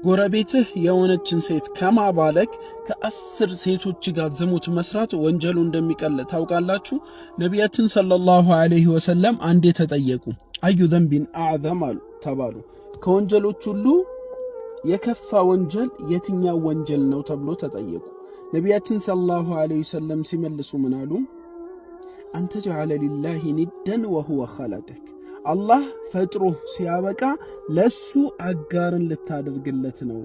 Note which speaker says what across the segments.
Speaker 1: ጎረቤትህ የሆነችን ሴት ከማባለክ ከ10 ሴቶች ጋር ዝሙት መስራት ወንጀሉ እንደሚቀል ታውቃላችሁ? ነቢያችን ሰለላሁ ዐለይሂ ወሰለም አንዴ ተጠየቁ። አዩ ዘንቢን አዕዘም ተባሉ። ከወንጀሎች ሁሉ የከፋ ወንጀል የትኛው ወንጀል ነው ተብሎ ተጠየቁ። ነቢያችን ሰለላሁ ዐለይሂ ወሰለም ሲመልሱ ምን አሉ? አንተ ጀዐለ ሊላሂ ኒደን ወሁወ ኸለቀክ፣ አላህ ፈጥሮህ ሲያበቃ ለሱ አጋርን ልታደርግለት ነው፣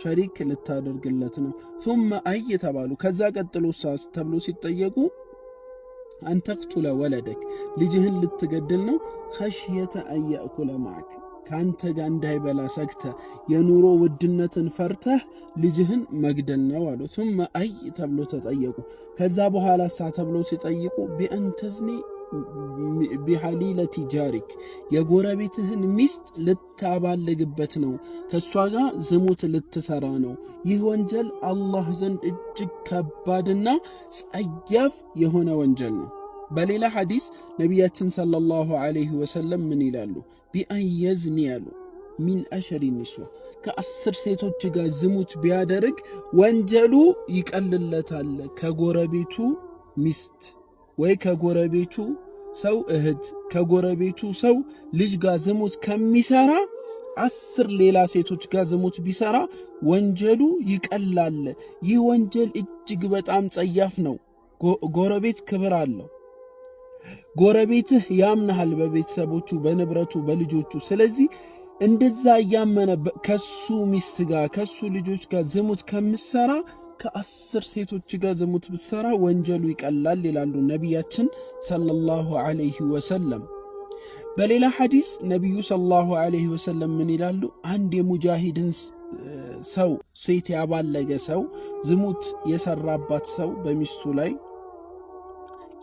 Speaker 1: ሸሪክ ልታደርግለት ነው። ثم አይ ተባሉ። ከዛ ቀጥሎ ሳስ ተብሎ ሲጠየቁ አንተቅቱለ ወለደክ፣ ልጅህን ልትገድል ነው። ኸሽየተ አያእኩለ ማዕክ፣ ካንተ ጋር እንዳይበላ ሰግተ የኑሮ ውድነትን ፈርተህ ልጅህን መግደል ነው አሉ። ثم አይ ተብሎ ተጠየቁ። ከዛ በኋላ ሳ ተብሎ ሲጠይቁ ቢአንተዝኒ ቢሐሊለቲ ጃሪክ፣ የጎረቤትህን ሚስት ልታባልግበት ነው፣ ከእሷ ጋር ዝሙት ልትሰራ ነው። ይህ ወንጀል አላህ ዘንድ እጅግ ከባድና ጸያፍ የሆነ ወንጀል ነው። በሌላ ሐዲስ ነቢያችን ሰለላሁ ዐለይሂ ወሰለም ምን ይላሉ? ቢአን የዝኒ ያሉ ሚን አሸሪ ኒስዋ፣ ከ10 ሴቶች ጋር ዝሙት ቢያደርግ ወንጀሉ ይቀልለታል ከጎረቤቱ ሚስት ወይ ከጎረቤቱ ሰው እህት ከጎረቤቱ ሰው ልጅ ጋር ዝሙት ከሚሰራ 10 ሌላ ሴቶች ጋር ዝሙት ቢሰራ ወንጀሉ ይቀላል። ይህ ወንጀል እጅግ በጣም ጸያፍ ነው። ጎረቤት ክብር አለው። ጎረቤትህ ያምናሃል በቤተሰቦቹ፣ በንብረቱ፣ በልጆቹ። ስለዚህ እንደዛ እያመነ ከሱ ሚስት ጋር ከሱ ልጆች ጋር ዝሙት ከምሰራ ከ10 ሴቶች ጋር ዝሙት ብትሰራ ወንጀሉ ይቀላል ይላሉ ነቢያችን ሰለላሁ ዐለይሂ ወሰለም። በሌላ ሐዲስ ነቢዩ ሰለላሁ ዐለይሂ ወሰለም ምን ይላሉ? አንድ የሙጃሂድን ሰው ሴት ያባለገ ሰው ዝሙት የሰራባት ሰው በሚስቱ ላይ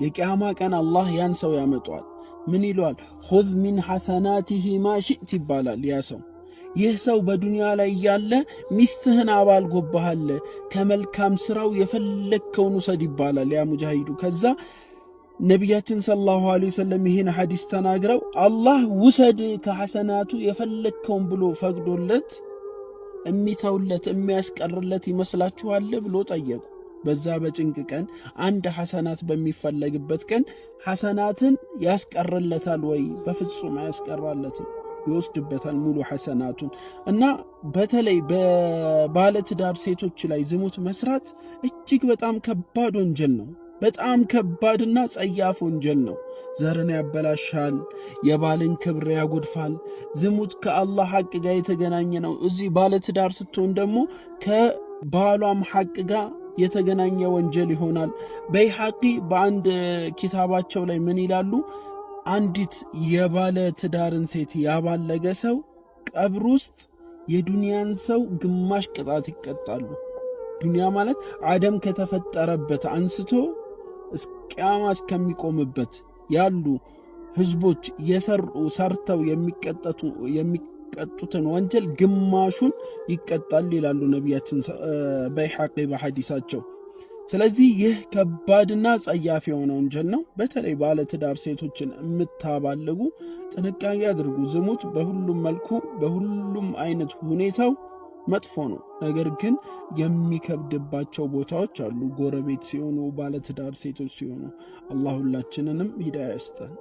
Speaker 1: የቂያማ ቀን አላህ ያን ሰው ያመጣዋል። ምን ይለዋል? ኹዝ ሚን ሐሰናቲሂ ማ ሽእት ይባላል። ያ ሰው ይህ ሰው በዱንያ ላይ ያለ ሚስትህን አባልጎብሃል፣ ከመልካም ስራው የፈለግከውን ውሰድ ይባላል ያ ሙጃሂዱ። ከዛ ነቢያችን ሰለላሁ ዐለይሂ ወሰለም ይህን ሐዲስ ተናግረው አላህ ውሰድ ከሐሰናቱ የፈለግከውን ብሎ ፈቅዶለት እሚተውለት የሚያስቀርለት ይመስላችኋል ብሎ ጠየቁ። በዛ በጭንቅ ቀን አንድ ሐሰናት በሚፈለግበት ቀን ሐሰናትን ያስቀርለታል ወይ? በፍጹም አያስቀራለትም፣ ይወስድበታል ሙሉ ሐሰናቱን። እና በተለይ በባለትዳር ሴቶች ላይ ዝሙት መስራት እጅግ በጣም ከባድ ወንጀል ነው። በጣም ከባድና ጸያፍ ወንጀል ነው። ዘርን ያበላሻል፣ የባልን ክብር ያጎድፋል። ዝሙት ከአላህ ሐቅ ጋር የተገናኘ ነው። እዚህ ባለትዳር ስትሆን ደግሞ ከባሏም ሐቅ ጋር የተገናኘ ወንጀል ይሆናል። በይሐቂ በአንድ ኪታባቸው ላይ ምን ይላሉ? አንዲት የባለ ትዳርን ሴት ያባለገ ሰው ቀብር ውስጥ የዱንያን ሰው ግማሽ ቅጣት ይቀጣሉ። ዱንያ ማለት አደም ከተፈጠረበት አንስቶ ቂያማ እስከሚቆምበት ያሉ ህዝቦች ሰርተው የሚቀጡትን ወንጀል ግማሹን ይቀጣል ይላሉ ነቢያችን በይሐቂ በሐዲሳቸው። ስለዚህ ይህ ከባድና ጸያፍ የሆነ ወንጀል ነው። በተለይ ባለትዳር ሴቶችን የምታባልጉ ጥንቃቄ አድርጉ። ዝሙት በሁሉም መልኩ በሁሉም አይነት ሁኔታው መጥፎ ነው። ነገር ግን የሚከብድባቸው ቦታዎች አሉ። ጎረቤት ሲሆኑ፣ ባለትዳር ሴቶች ሲሆኑ። አላህ ሁላችንንም ሂዳያ ይስጠን።